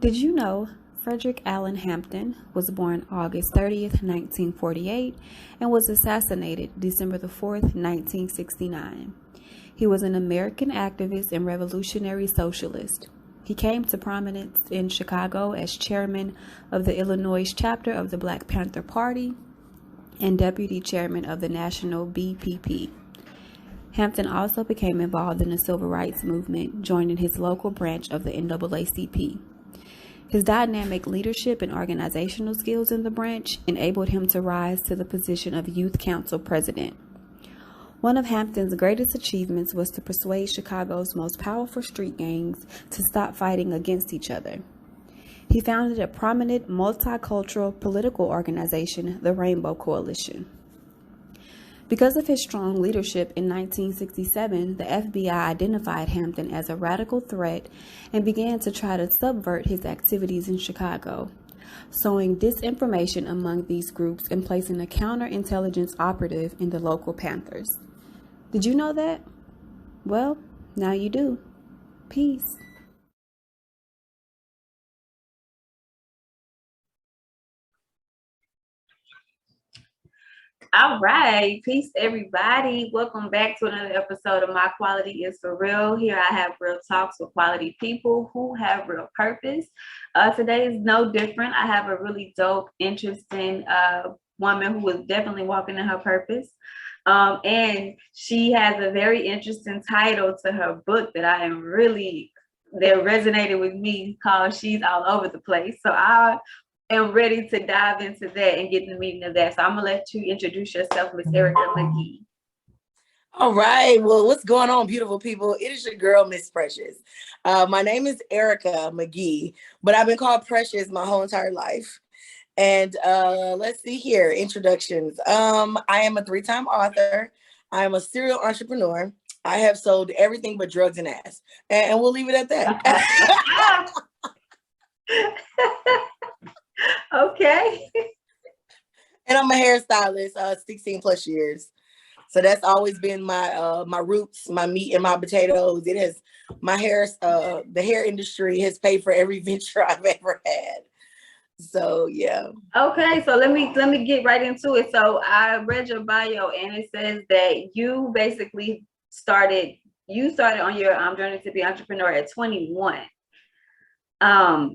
Did you know Frederick Allen Hampton was born August 30th, 1948, and was assassinated December 4th, 1969? He was an American activist and revolutionary socialist. He came to prominence in Chicago as chairman of the Illinois chapter of the Black Panther Party and deputy chairman of the National BPP. Hampton also became involved in the civil rights movement, joining his local branch of the NAACP. His dynamic leadership and organizational skills in the branch enabled him to rise to the position of Youth Council president. One of Hampton's greatest achievements was to persuade Chicago's most powerful street gangs to stop fighting against each other. He founded a prominent multicultural political organization, the Rainbow Coalition. Because of his strong leadership in 1967, the FBI identified Hampton as a radical threat and began to try to subvert his activities in Chicago, sowing disinformation among these groups and placing a counterintelligence operative in the local Panthers. Did you know that? Well, now you do. Peace. All right, peace everybody. Welcome back to another episode of My Quality is For Real. Here I have real talks with quality people who have real purpose. Today is no different. I have a really dope, interesting woman who is definitely walking in her purpose. And she has a very interesting title to her book that that resonated with me, called She's All Over the Place. So I am ready to dive into that and get the meaning of that. So I'm gonna let you introduce yourself, Miss Erica McGee. All right. Well, what's going on, beautiful people? It is your girl, Miss Precious. My name is Erica McGee, but I've been called Precious my whole entire life. And let's see here, introductions. I am a 3-time author. I am a serial entrepreneur. I have sold everything but drugs and ass. And we'll leave it at that. Okay. And I'm a hairstylist, 16 plus years. So that's always been my my roots, my meat and my potatoes. It has my hair, the hair industry has paid for every venture I've ever had. So yeah. Okay, so let me get right into it. So I read your bio and it says that you basically started on your journey to be entrepreneur at 21.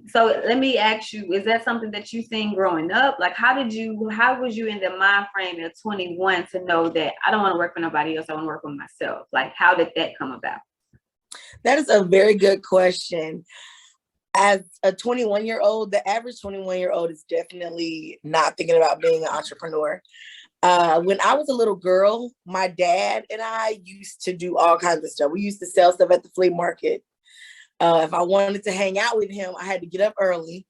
So let me ask you, is that something that you seen growing up? Like, how was you in the mind frame at 21 to know that I don't want to work for nobody else, I want to work for myself? Like, how did that come about? That is a very good question. As a 21-year-old, the average 21-year-old is definitely not thinking about being an entrepreneur. When I was a little girl, my dad and I used to do all kinds of stuff. We used to sell stuff at the flea market. If I wanted to hang out with him, I had to get up early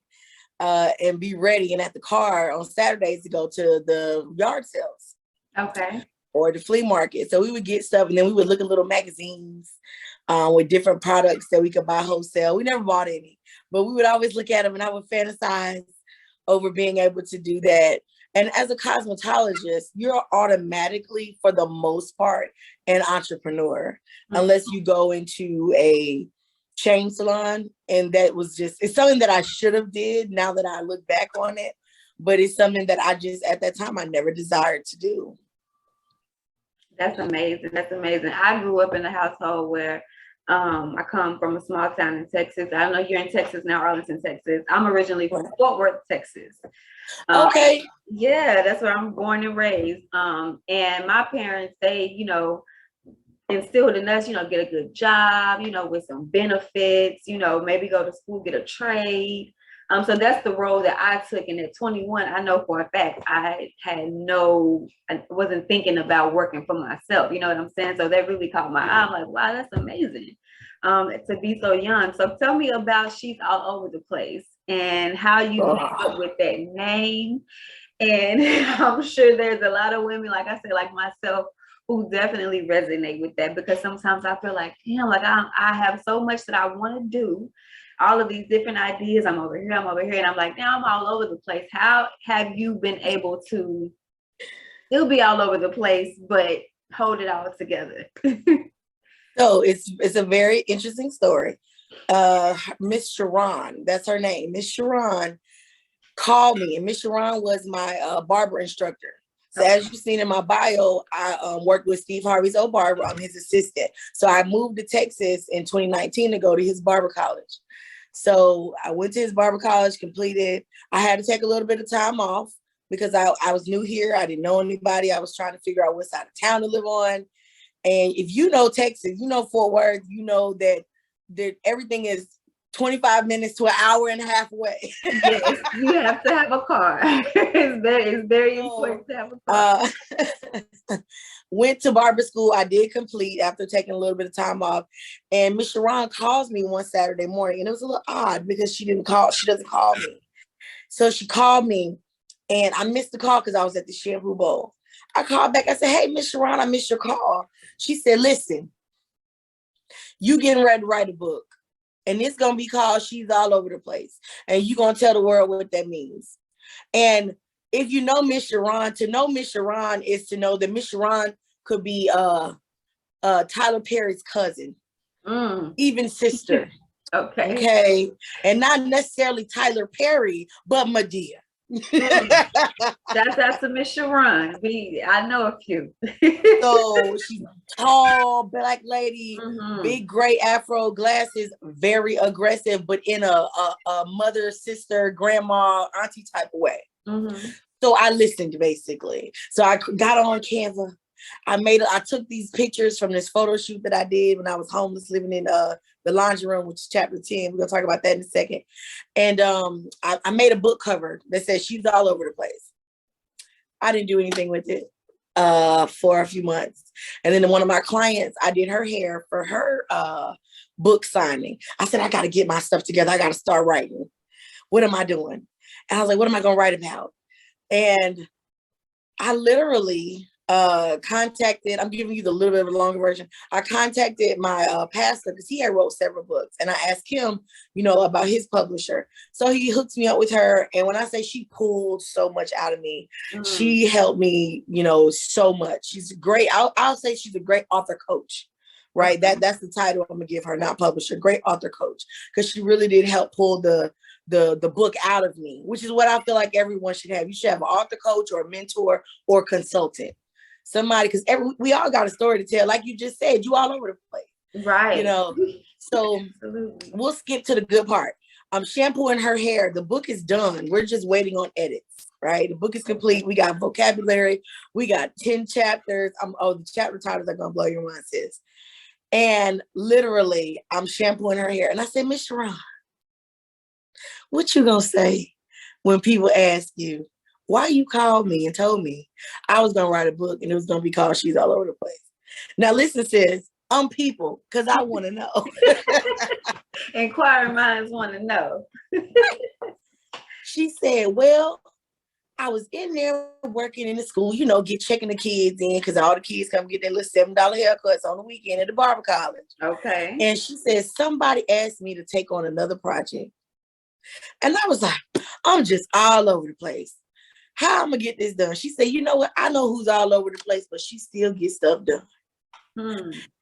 and be ready and at the car on Saturdays to go to the yard sales. Okay. Or the flea market. So we would get stuff and then we would look at little magazines with different products that we could buy wholesale. We never bought any, but we would always look at them and I would fantasize over being able to do that. And as a cosmetologist, you're automatically, for the most part, an entrepreneur, unless you go into a chain salon. And that was it's something that I should have did now that I look back on it, but it's something that I just, at that time, I never desired to do. That's amazing. That's amazing. I grew up in a household where I come from a small town in Texas. I know you're in Texas now, Arlington, Texas. I'm originally from Fort Worth, Texas. Okay. Yeah, that's where I'm born and raised. And my parents, they, instilled in us, get a good job, with some benefits, maybe go to school, get a trade. So that's the road that I took. And at 21, I know for a fact I wasn't thinking about working for myself. You know what I'm saying? So that really caught my eye. I'm like, wow, that's amazing to be so young. So tell me about She's All Over the Place and how you came up with that name. And I'm sure there's a lot of women, like I said, like myself, who definitely resonate with that, because sometimes I feel like, damn, like I have so much that I want to do, all of these different ideas. I'm over here, and I'm like, now I'm all over the place. How have you been able to still be all over the place, but hold it all together? So it's a very interesting story. Miss Sharon, that's her name. Miss Sharon called me, and Miss Sharon was my barber instructor. So Okay. as you've seen in my bio, I worked with Steve Harvey's old barber. I'm his assistant. So I moved to Texas in 2019 to go to his barber college. So I went to his barber college, completed. I had to take a little bit of time off because I was new here. I didn't know anybody. I was trying to figure out what side of town to live on. And if you know Texas, you know Fort Worth, you know that everything is 25 minutes to an hour and a half away. Yes, you have to have a car. It's very important to have a car. Went to barber school. I did complete after taking a little bit of time off. And Miss Sharon calls me one Saturday morning, and it was a little odd because she doesn't call me. So she called me, and I missed the call because I was at the shampoo bowl. I called back. I said, "Hey, Miss Sharon, I missed your call." She said, "Listen, you getting ready to write a book, and it's gonna be called She's All Over the Place, and you gonna tell the world what that means." And if you know Miss Sharon, to know Miss Sharon is to know that Miss Sharon could be Tyler Perry's cousin, even sister. Okay. Okay. And not necessarily Tyler Perry, but Madea. That's a Miss Sharon. I know a few. So she's tall, black lady, big gray afro, glasses, very aggressive, but in a mother, sister, grandma, auntie type of way. So I listened basically. So I got on Canva. I took these pictures from this photo shoot that I did when I was homeless, living in the laundry room, which is chapter 10. We're gonna talk about that in a second. And I made a book cover that says She's All Over the Place. I didn't do anything with it for a few months. And then one of my clients, I did her hair for her book signing. I said, I gotta get my stuff together. I gotta start writing. What am I doing? And I was like, what am I gonna write about? And I literally contacted, I'm giving you the little bit of a longer version. I contacted my pastor because he had wrote several books, and I asked him, about his publisher. So he hooked me up with her. And when I say she pulled so much out of me, she helped me, so much. She's great. I'll say she's a great author coach, right? That's the title I'm gonna give her, not publisher, great author coach, because she really did help pull the book out of me, which is what I feel like everyone should have. You should have an author coach or a mentor or consultant. Somebody, because we all got a story to tell. Like you just said, you all over the place. Right. So absolutely. We'll skip to the good part. I'm shampooing her hair. The book is done. We're just waiting on edits, right? The book is complete. We got vocabulary. We got 10 chapters. The chapter titles are gonna blow your mind, sis. And literally, I'm shampooing her hair. And I said, Miss Sharon, what you gonna say when people ask you why you called me and told me I was gonna write a book and it was gonna be called She's All Over the Place? Now listen, sis, I'm people, because I want to know. Inquiring minds want to know. She said, well, I was in there working in the school, checking the kids in, because all the kids come get their little $7 haircuts on the weekend at the barber college. Okay. And she said, somebody asked me to take on another project. And I was like, I'm just all over the place. How I'm gonna get this done? She said, you know what? I know who's all over the place, but she still gets stuff done.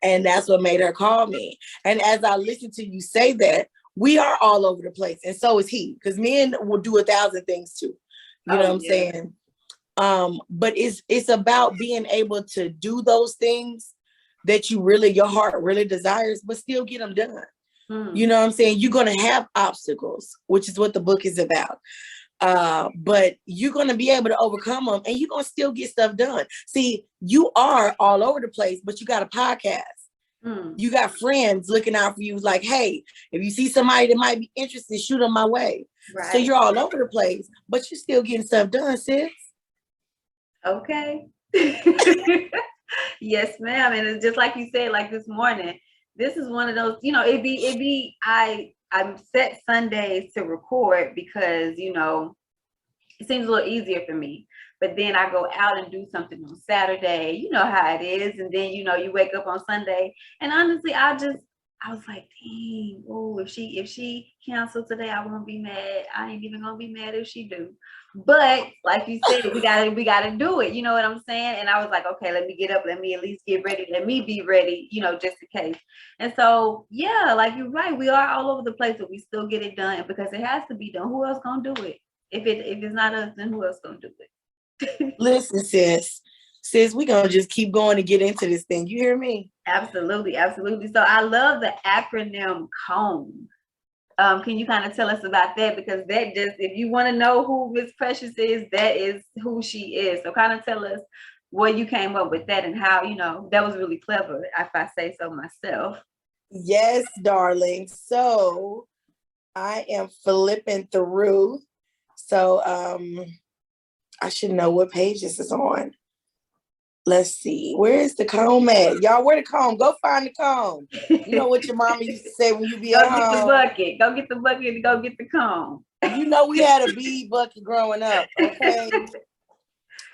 And that's what made her call me. And as I listen to you say that, we are all over the place. And so is he, because men will do 1,000 things too. You know what I'm saying? But it's about being able to do those things that your heart really desires, but still get them done. You know what I'm saying? You're going to have obstacles, which is what the book is about. But you're going to be able to overcome them, and you're going to still get stuff done. See, you are all over the place, but you got a podcast. You got friends looking out for you. Like, hey, if you see somebody that might be interested, shoot them my way. Right. So you're all over the place, but you're still getting stuff done, sis. Okay. Yes, ma'am. And it's just like you said, like this morning, this is one of those, I'm set Sundays to record because, it seems a little easier for me. But then I go out and do something on Saturday, you know how it is. And then, you wake up on Sunday. And honestly, I just I was like, dang, oh, if she canceled today, I won't be mad. I ain't even gonna be mad if she do. But like you said, we gotta do it. You know what I'm saying? And I was like, okay, let me get up, let me at least get ready, let me be ready, just in case. And so yeah, like you're right, we are all over the place, but we still get it done because it has to be done. Who else gonna do it? If it's not us, then who else gonna do it? Listen, sis, we gonna just keep going to get into this thing. You hear me? Absolutely, absolutely. So I love the acronym COMB. Can you kind of tell us about that? Because that just, if you want to know who Miss Precious is, that is who she is. So kind of tell us where you came up with that and how, that was really clever, if I say so myself. Yes, darling. So I am flipping through. So I should know what page this is on. Let's see. Where is the comb at? Y'all, where the comb? Go find the comb. You know what your mama used to say when you be at home? Go get the bucket. Go get the bucket and go get the comb. You know we had a bead bucket growing up, okay?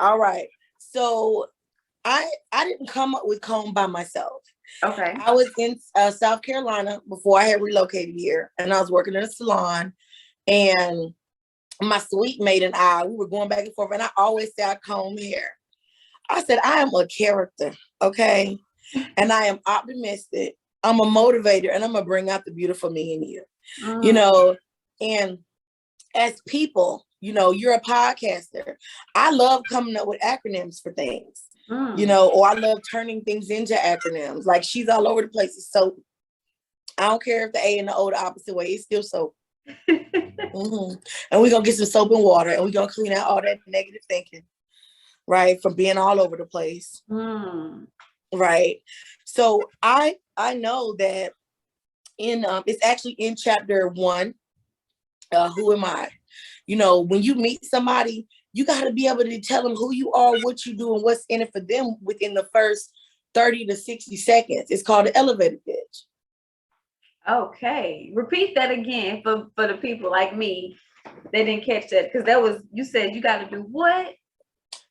All right. So I didn't come up with comb by myself. Okay. I was in South Carolina before I had relocated here, and I was working in a salon, and my sweet mate and I, we were going back and forth, and I always say I comb hair. I said, I am a character, okay? And I am optimistic. I'm a motivator, and I'm going to bring out the beautiful me in you, And as people, you're a podcaster. I love coming up with acronyms for things, or I love turning things into acronyms. Like she's all over the place. It's soap. I don't care if the A and the O the opposite way. It's still soap. And we're going to get some soap and water, and we're going to clean out all that negative thinking. Right, from being all over the place. Right. So I know that it's actually in chapter 1. Who am I? When you meet somebody, you got to be able to tell them who you are, what you do, and what's in it for them within the first 30 to 60 seconds. It's called the elevator pitch. Okay, repeat that again for the people like me. They didn't catch that because you said you got to do what?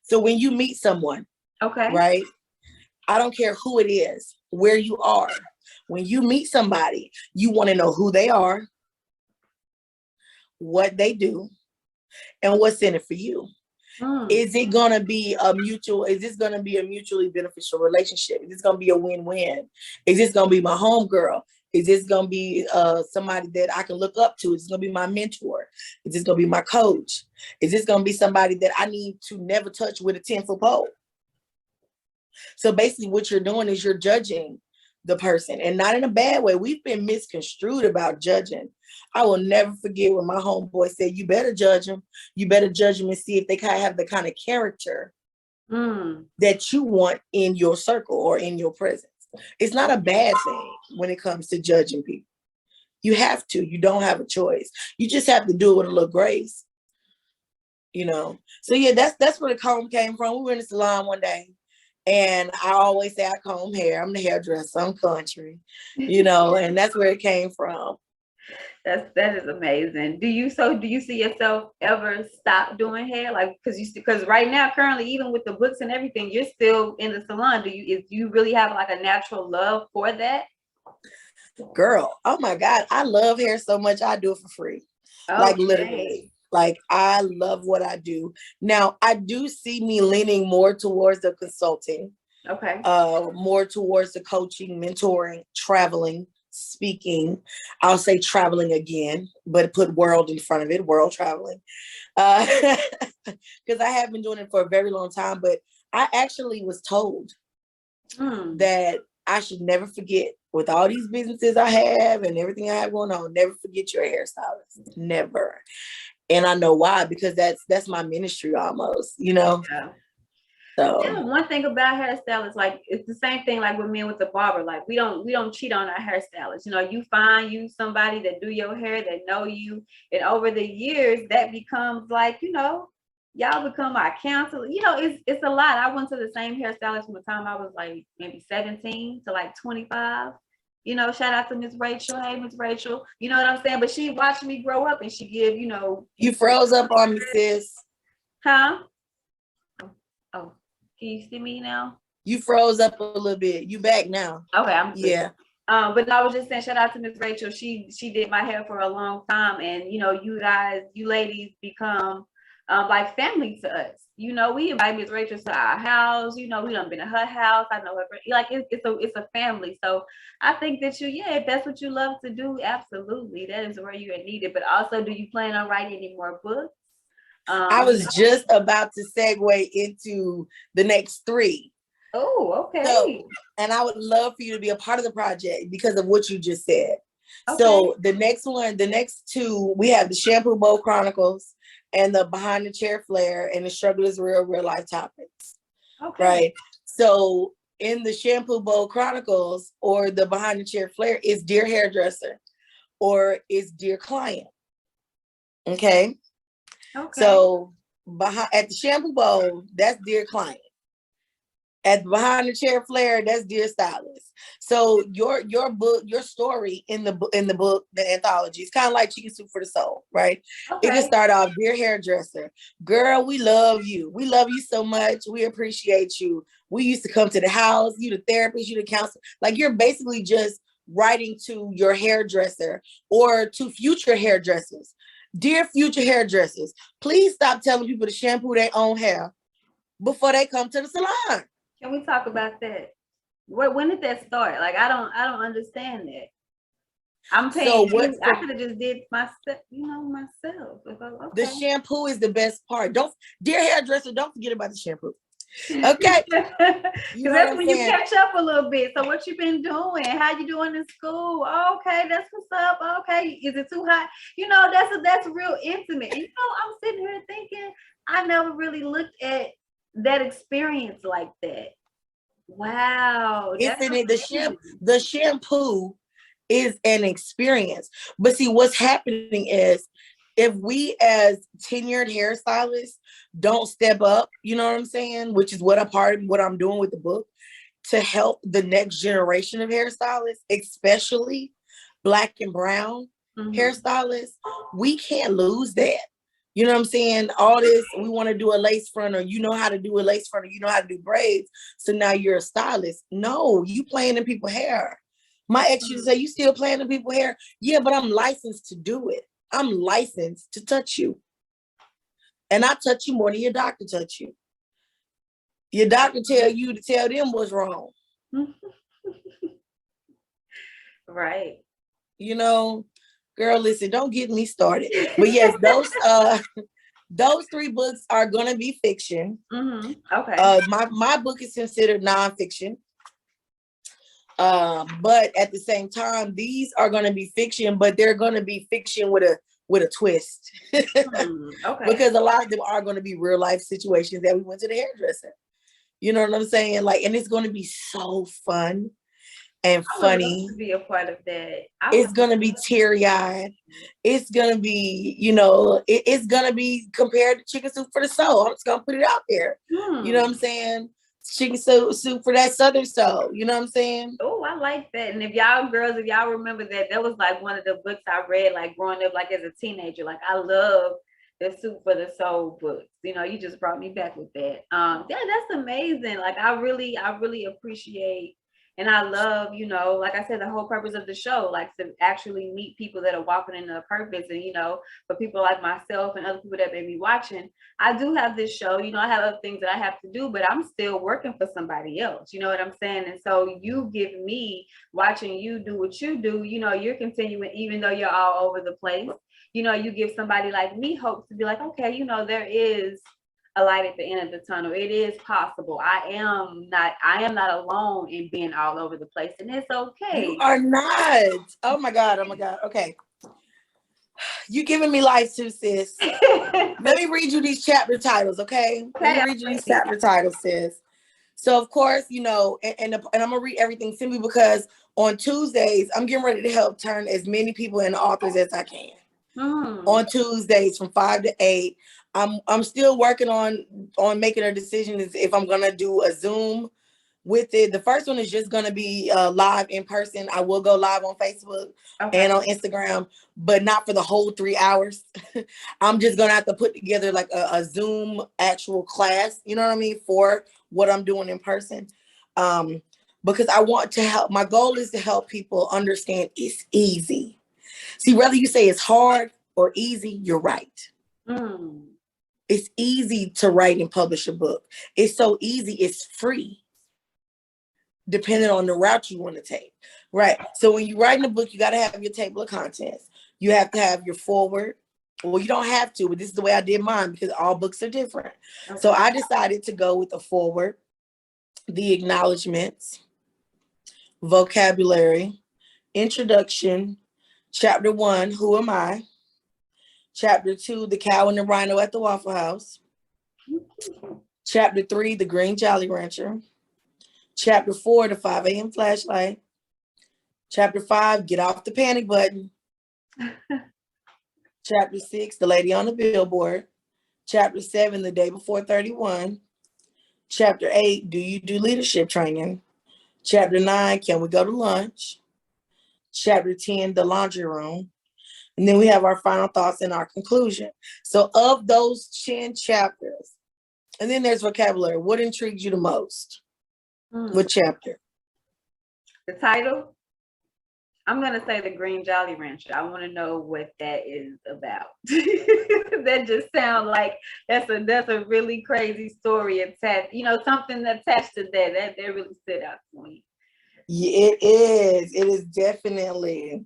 So when you meet someone, okay, right? I don't care who it is, where you are. When you meet somebody, you want to know who they are, what they do, and what's in it for you. Is this going to be a mutually beneficial relationship? Is this going to be a win-win? Is this going to be my homegirl? Is this going to be somebody that I can look up to? Is this going to be my mentor? Is this going to be my coach? Is this going to be somebody that I need to never touch with a 10-foot pole? So basically what you're doing is you're judging the person, and not in a bad way. We've been misconstrued about judging. I will never forget when my homeboy said, you better judge them. You better judge them and see if they kind of have the kind of character that you want in your circle or in your presence. It's not a bad thing when it comes to judging people. You have to. You don't have a choice. You just have to do it with a little grace. So yeah, that's where the comb came from. We were in the salon one day, and I always say I comb hair. I'm the hairdresser. I'm country, and that's where it came from. That is amazing. Do you see yourself ever stop doing hair? Like, because right now, currently, even with the books and everything, you're still in the salon. Do you really have like a natural love for that? Girl, oh my God, I love hair so much. I do it for free. Okay. Like literally. Like I love what I do. Now I do see me leaning more towards the consulting. Okay. More towards the coaching, mentoring, traveling, speaking. I'll say traveling again, but put world in front of it, world traveling. Because I have been doing it for a very long time, but I actually was told that I should never forget, with all these businesses I have and everything I have going on, never forget your hairstylist. Never. And I know why, because that's my ministry almost, Yeah. So yeah, one thing about hairstylists, like it's the same thing like with me and with the barber. Like we don't cheat on our hairstylists. You find you somebody that do your hair, that know you, and over the years that becomes like, y'all become our counselor. It's a lot. I went to the same hairstylist from the time I was like maybe 17 to like 25. Shout out to Miss Rachel. Hey, Miss Rachel. You know what I'm saying? But she watched me grow up, and she give, You froze up on me, sis. Huh? Oh, can you see me now? You froze up a little bit. You back now. Okay, I'm good. Yeah. But I was just saying, shout out to Miss Rachel. She did my hair for a long time, and you guys, you ladies become like family to us. We invite Miss Rachel to our house. We done been to her house. I know her. Like it's a family. So I think that if that's what you love to do, absolutely, that is where you are needed. But also, do you plan on writing any more books? I was just about to segue into the next 3. Oh, okay. So, and I would love for you to be a part of the project because of what you just said. Okay. So the next 2, we have the Shampoo Bowl Chronicles and the Behind the Chair Flair and the Struggle is Real, Real Life Topics. Okay. Right. So in the Shampoo Bowl Chronicles or the Behind the Chair Flair is Dear Hairdresser or is Dear Client. Okay. So at the Shampoo Bowl, that's Dear Client. At Behind the Chair Flair, that's Dear Stylist. So your book, your story in the book, the anthology, it's kind of like Chicken Soup for the Soul, right? Okay. It can start off, Dear Hairdresser, girl, we love you. We love you so much. We appreciate you. We used to come to the house, you the therapist, you the counselor. Like you're basically just writing to your hairdresser or to future hairdressers. Dear future hairdressers, please stop telling people to shampoo their own hair before they come to the salon. Can we talk about that? When did that start? Like I don't understand that. I'm paying you. I could have just did myself, myself. Okay. The shampoo is the best part. Dear hairdresser, don't forget about the shampoo. Okay. Because that's when you catch up a little bit. So what you been doing? How you doing in school? Okay, that's what's up. Okay, is it too hot? That's real intimate. I'm sitting here thinking I never really looked at that experience like that. Wow. The shampoo is an experience. But see, what's happening is if we as tenured hairstylists don't step up, you know what I'm saying? Which is what I'm doing with the book to help the next generation of hairstylists, especially Black and brown hairstylists, we can't lose that. You know what I'm saying? All this, we want to do a lace front, or you know how to do a lace front, or you know how to do braids. So now you're a stylist. No, you playing in people's hair. My ex used to say, you still playing in people's hair? Yeah, but I'm licensed to do it. I'm licensed to touch you. And I touch you more than your doctor touch you. Your doctor tell you to tell them what's wrong. Right. Girl, listen, don't get me started. But yes, those 3 books are gonna be fiction. Okay. My book is considered nonfiction. But at the same time, these are gonna be fiction, but they're gonna be fiction with a twist. Okay. Because a lot of them are gonna be real life situations that we went to the hairdresser. You know what I'm saying? And it's gonna be so fun and funny. To be a part of that. It's gonna be teary-eyed. It's gonna be, it's gonna be compared to Chicken Soup for the Soul. I'm just gonna put it out there. You know what I'm saying? Chicken soup for that Southern soul. You know what I'm saying? Oh, I like that. And if y'all remember that was like one of the books I read, like growing up, like as a teenager. Like I love the Soup for the Soul books. You just brought me back with that. Yeah, that's amazing. Like I really appreciate. And I love, like I said, the whole purpose of the show, like to actually meet people that are walking in their purpose. And, for people like myself and other people that may be watching, I do have this show, I have other things that I have to do, but I'm still working for somebody else. You know what I'm saying? And so you give me, watching you do what you do, you're continuing, even though you're all over the place, you give somebody like me hope to be like, okay, there is a light at the end of the tunnel. It is possible. I am not alone in being all over the place, and it's okay. You are not. Oh my God. Okay. You giving me life too, sis. Let me read you these chapter titles, okay? Let me read you these chapter titles, sis. So of course, and I'm gonna read everything simply because on Tuesdays, I'm getting ready to help turn as many people into authors as I can. On Tuesdays from 5 to 8. I'm still working on making a decision if I'm gonna do a Zoom with it. The first one is just gonna be live in person. I will go live on Facebook and on Instagram, but not for the whole 3 hours. I'm just gonna have to put together like a Zoom actual class, you know what I mean, for what I'm doing in person. because I want to help. My goal is to help people understand it's easy. See, whether you say it's hard or easy, you're right. Mm. It's easy to write and publish a book. It's so easy, it's free, depending on the route you want to take. Right. So when you're writing a book, you got to have your table of contents. You have to have your foreword. Well, you don't have to, but this is the way I did mine because all books are different. Okay. So I decided to go with a foreword, the acknowledgments, vocabulary, introduction, chapter 1, who am I? Chapter 2, the cow and the rhino at the Waffle House. Chapter 3, the green Jolly Rancher. Chapter 4, the 5 a.m. flashlight. Chapter 5, get off the panic button. Chapter 6, the lady on the billboard. Chapter 7, the day before 31. Chapter 8, do you do leadership training? Chapter 9, can we go to lunch? Chapter 10, the laundry room. And then we have our final thoughts and our conclusion. So of those 10 chapters, and then there's vocabulary. What intrigues you the most? What chapter? The title? I'm going to say the Green Jolly Rancher. I want to know what that is about. That just sounds like that's a really crazy story attached, something attached to that really stood out to me. Yeah, it is. It is definitely.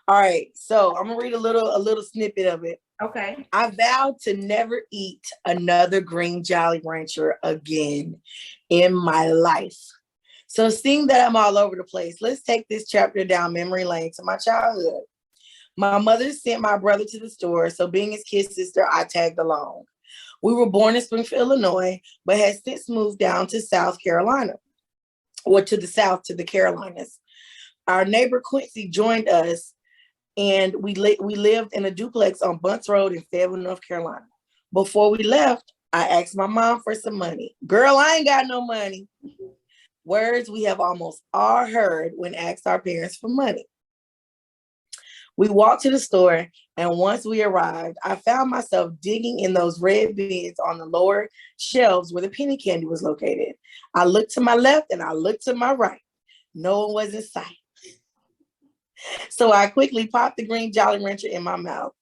All right. So I'm gonna read a little snippet of it. Okay. I vowed to never eat another Green Jolly Rancher again in my life. So seeing that I'm all over the place, let's take this chapter down memory lane to my childhood. My mother sent my brother to the store, so being his kid sister, I tagged along. We were born in Springfield, Illinois, but had since moved down to South Carolina, or to the south, to the Carolinas. Our neighbor Quincy joined us, and we lived in a duplex on Bunts Road in Fayetteville, North Carolina. Before we left, I asked my mom for some money. Girl, I ain't got no money. Words we have almost all heard when asked our parents for money. We walked to the store, and once we arrived, I found myself digging in those red bins on the lower shelves where the penny candy was located. I looked to my left and I looked to my right. No one was in sight. So I quickly popped the green Jolly Rancher in my mouth.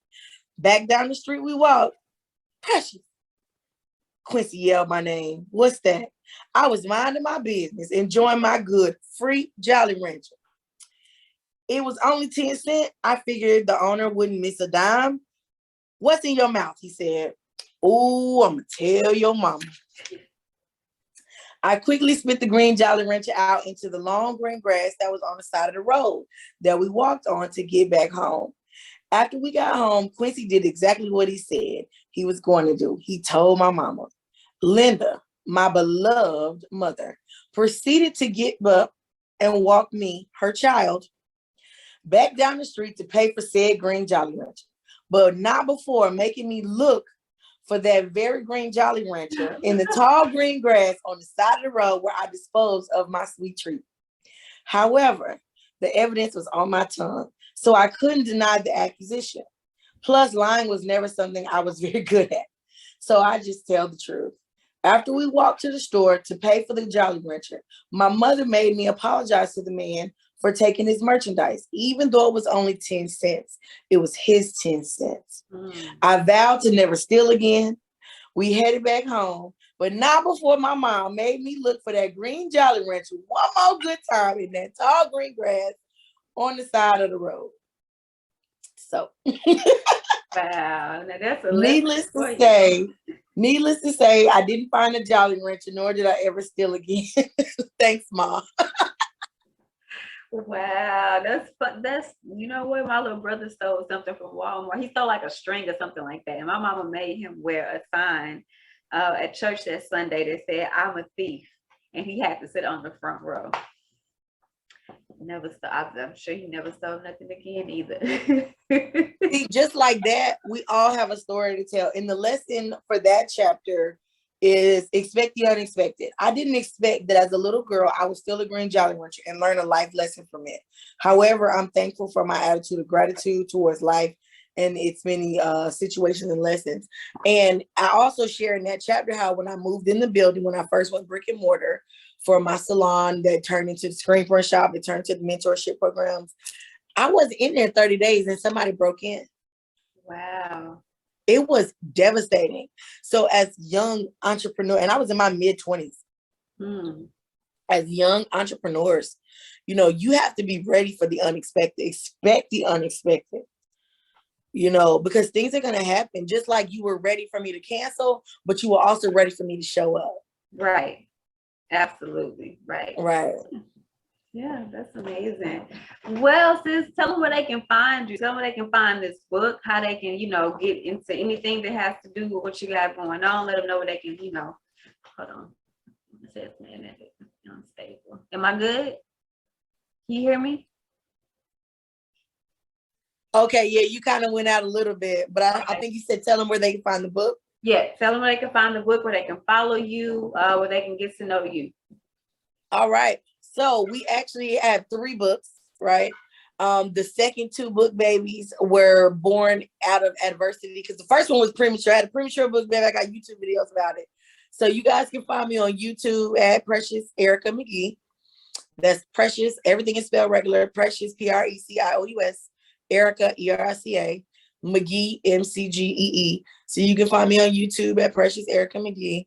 Back down the street we walked. Precious. Quincy yelled my name. What's that? I was minding my business, enjoying my good free Jolly Rancher. It was only 10 cents. I figured the owner wouldn't miss a dime. What's in your mouth? He said. Oh, I'm going to tell your mama. I quickly spit the green Jolly Rancher out into the long green grass that was on the side of the road that we walked on to get back home. After we got home, Quincy did exactly what he said he was going to do. He told my mama. Linda, my beloved mother, proceeded to get up and walk me, her child, back down the street to pay for said green Jolly Rancher, but not before making me look for that very green Jolly Rancher in the tall green grass on the side of the road where I disposed of my sweet treat. However, the evidence was on my tongue, so I couldn't deny the accusation. Plus, lying was never something I was very good at, so I just tell the truth. After we walked to the store to pay for the Jolly Rancher, my mother made me apologize to the man for taking his merchandise. Even though it was only 10 cents, it was his 10 cents. I vowed to never steal again. We headed back home, but not before my mom made me look for that green Jolly Rancher one more good time in that tall green grass on the side of the road. So, wow, now that's a needless to say, I didn't find a Jolly Rancher, nor did I ever steal again. Thanks, Mom. Wow, that's fun. You know what? My little brother stole something from Walmart. He stole like a string or something like that. And my mama made him wear a sign at church that Sunday that said, "I'm a thief." And he had to sit on the front row. Never stole. I'm sure he never stole nothing again either. See, just like that, we all have a story to tell. And the lesson for that chapter is expect the unexpected. I didn't expect that as a little girl, I would steal a green Jolly Rancher and learn a life lesson from it. However, I'm thankful for my attitude of gratitude towards life and its many situations and lessons. And I also share in that chapter how when I moved in the building, when I first went brick and mortar for my salon that turned into the screen print shop, that turned to the mentorship programs, I wasn't in there 30 days and somebody broke in. Wow. It was devastating. So as young entrepreneur, and I was in my mid-20s, as young entrepreneurs, you know, you have to be ready for the unexpected. Expect the unexpected, you know, because things are going to happen. Just like you were ready for me to cancel, but you were also ready for me to show up. Right. Absolutely. Right. Right. Yeah, that's amazing. Well, sis, tell them where they can find you. Tell them where they can find this book, how they can, you know, get into anything that has to do with what you got going on. Let them know where they can, you know, hold on. It says, man, it's unstable. Am I good? Can you hear me? Okay, yeah, you kind of went out a little bit, but I think you said tell them where they can find the book. Yeah, tell them where they can find the book, where they can follow you, where they can get to know you. All right. So we actually have 3 books, right? The second 2 book babies were born out of adversity because the first one was premature. I had a premature book baby. I got YouTube videos about it. So you guys can find me on YouTube at Precious Erica McGee. That's Precious. Everything is spelled regular. Precious, Precious, Erica, Erica, McGee, McGee. So you can find me on YouTube at Precious Erica McGee.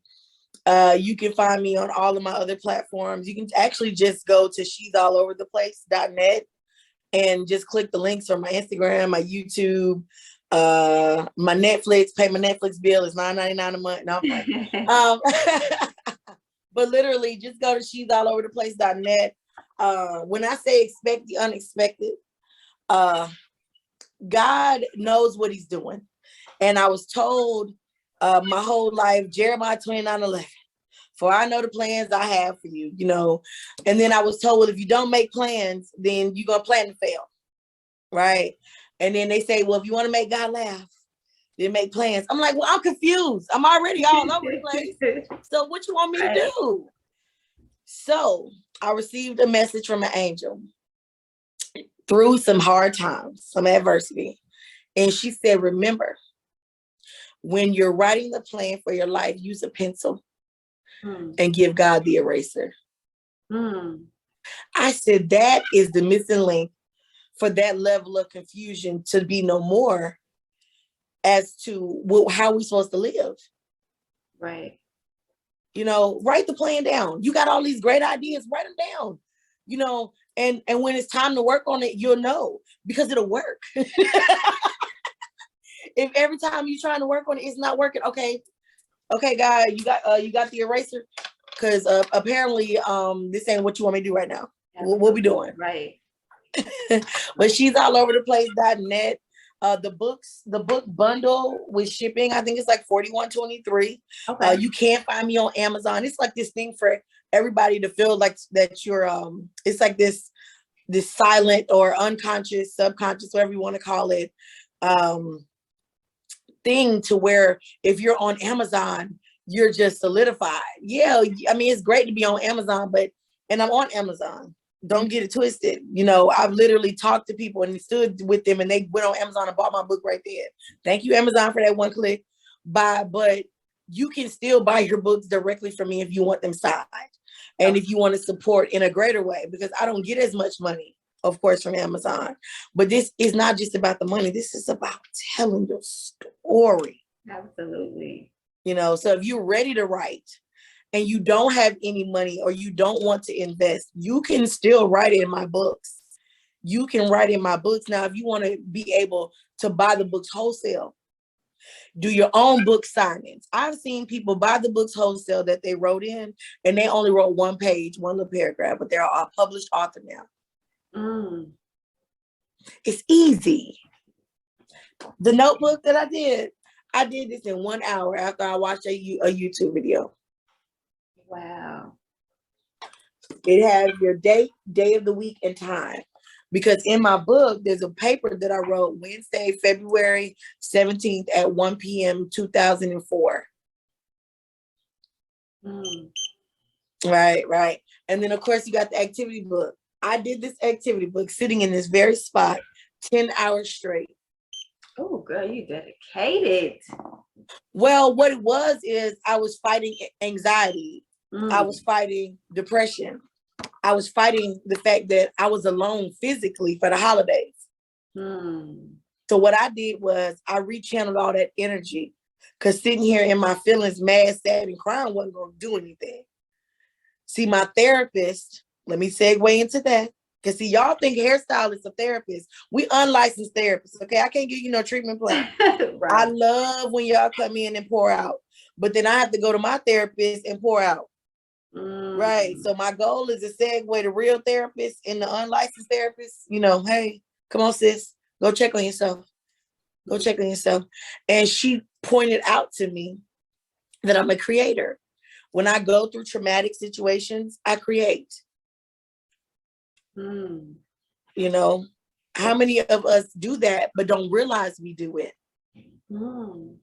You can find me on all of my other platforms. You can actually just go to she'sallovertheplace.net and just click the links from my Instagram, my YouTube, my Netflix. Pay my Netflix bill is $9.99 a month. No, I'm fine. But literally just go to she'sallovertheplace.net. When I say expect the unexpected, God knows what he's doing. And I was told my whole life, Jeremiah 29:11, for I know the plans I have for you, you know. And then I was told, well, if you don't make plans, then you're going to plan to fail, right? And then they say, well, if you want to make God laugh, then make plans. I'm like, well, I'm confused. I'm already all over the place. So what you want me to do? So I received a message from an angel through some hard times, some adversity. And she said, remember, when you're writing the plan for your life, use a pencil and give God the eraser. I said, that is the missing link for that level of confusion to be no more as to how we're supposed to live. Right. You know, write the plan down. You got all these great ideas, write them down. You know, and when it's time to work on it, you'll know because it'll work. If every time you're trying to work on it, it's not working, okay, guy, you got the eraser, because apparently this ain't what you want me to do right now. What we doing? Right. But she's all over the place.net. The book bundle with shipping, I think it's like $41.23. Okay. You can't find me on Amazon. It's like this thing for everybody to feel like that you're it's like this silent or unconscious, subconscious, whatever you want to call it, thing to where if you're on Amazon, you're just solidified. Yeah, I mean, it's great to be on Amazon, and I'm on Amazon. Don't get it twisted. You know, I've literally talked to people and stood with them and they went on Amazon and bought my book right there. Thank you, Amazon, for that one click. But you can still buy your books directly from me if you want them signed. And if you want to support in a greater way, because I don't get as much money, of course, from Amazon. But this is not just about the money. This is about telling your story. Absolutely. You know, so if you're ready to write and you don't have any money or you don't want to invest, you can still write in my books. You can write in my books. Now, if you want to be able to buy the books wholesale, do your own book signings. I've seen people buy the books wholesale that they wrote in and they only wrote one page, one little paragraph, but they're a published author now. It's easy. The notebook that I did this in 1 hour after I watched a YouTube video. Wow. It has your date, day of the week, and time. Because in my book, there's a paper that I wrote Wednesday, February 17th at 1 p.m. 2004. Right. And then, of course, you got the activity book. I did this activity book sitting in this very spot 10 hours straight. Oh, girl, you dedicated. Well, what it was is I was fighting anxiety. I Mm. was fighting depression. I was fighting the fact that I was alone physically for the holidays. Mm. So what I did was I rechanneled all that energy, because sitting here in my feelings, mad, sad, and crying wasn't going to do anything. See, my therapist, let me segue into that. Because see, y'all think hairstylists are therapists. We unlicensed therapists, okay? I can't give you no treatment plan. I Right. love when y'all come in and pour out, but then I have to go to my therapist and pour out. Right. Mm. So my goal is to segue the real therapist and the unlicensed therapist. You know, hey, come on, sis, go check on yourself. Go check on yourself. And she pointed out to me that I'm a creator. When I go through traumatic situations, I create. Mm. You know, how many of us do that but don't realize we do it? Mm.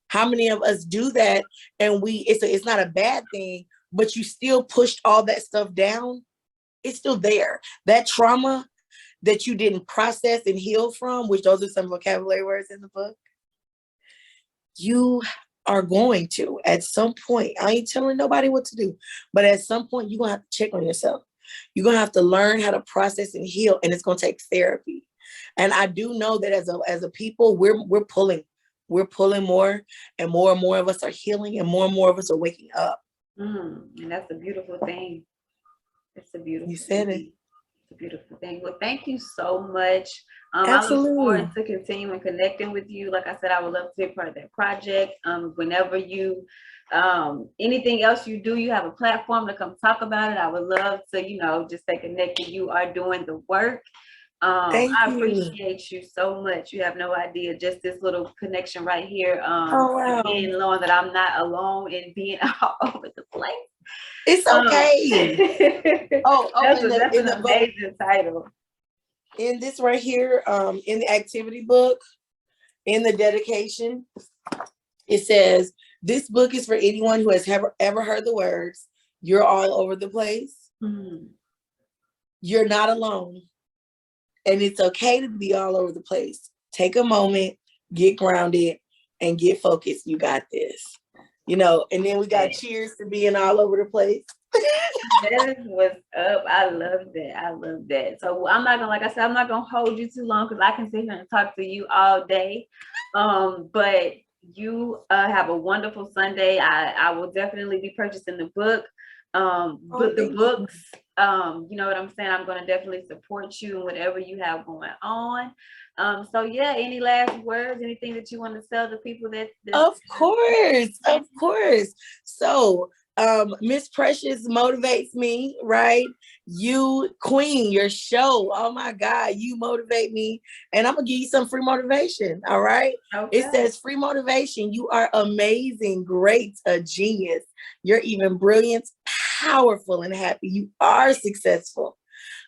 How many of us do that and it's not a bad thing, but you still pushed all that stuff down? It's still there. That trauma that you didn't process and heal from, which those are some vocabulary words in the book, you are going to at some point. I ain't telling nobody what to do, but at some point you're gonna have to check on yourself. You're gonna have to learn how to process and heal, and it's gonna take therapy. And I do know that as a people, we're pulling more and more of us are healing, and more of us are waking up. Mm. And that's a beautiful thing. It's a beautiful You said it. thing. It's a beautiful thing. Well, thank you so much. I look Absolutely. forward to continuing connecting with you. Like I said, I would love to be a part of that project. Whenever you, anything else you do, you have a platform to come talk about it. I would love to, just stay connected. You are doing the work. Thank I you. appreciate you so much. You have no idea. Just this little connection right here. Oh wow. Again, knowing that I'm not alone and being all over the place. It's okay. That's In an the book, amazing title. in this right here, in the activity book, in the dedication, it says, this book is for anyone who has ever heard the words, you're all over the place. Mm. You're not alone. And it's okay to be all over the place. Take a moment, get grounded, and get focused. You got this. And then we got cheers to being all over the place. That is what's up. I love that. I love that. So I'm not gonna, like I said, I'm not gonna hold you too long because I can sit here and talk to you all day. But you have a wonderful Sunday. I will definitely be purchasing the book. But the books, you know what I'm saying? I'm gonna definitely support you in whatever you have going on. So yeah, any last words, anything that you want to tell the people that Of course. So Miss Precious motivates me, right? You, Queen, your show. Oh my God, you motivate me. And I'm gonna give you some free motivation. All right. Okay. It says free motivation. You are amazing, great, a genius. You're even brilliant, powerful, and happy. You are successful.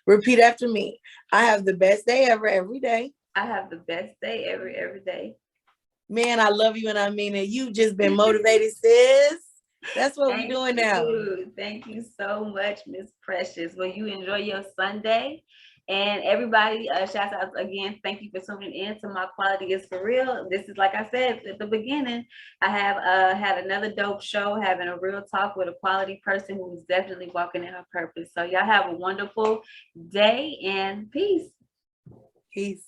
Repeat after me. I have the best day ever every day. I have the best day every day. Man, I love you and I mean it. You've just been motivated, sis. That's what we're doing now. Thank you so much, Miss Precious. Well, you enjoy your Sunday. And everybody, shout out again. Thank you for tuning in to My Quality is For Real. This is, like I said at the beginning, I have had another dope show, having a real talk with a quality person who is definitely walking in her purpose. So y'all have a wonderful day and peace. Peace.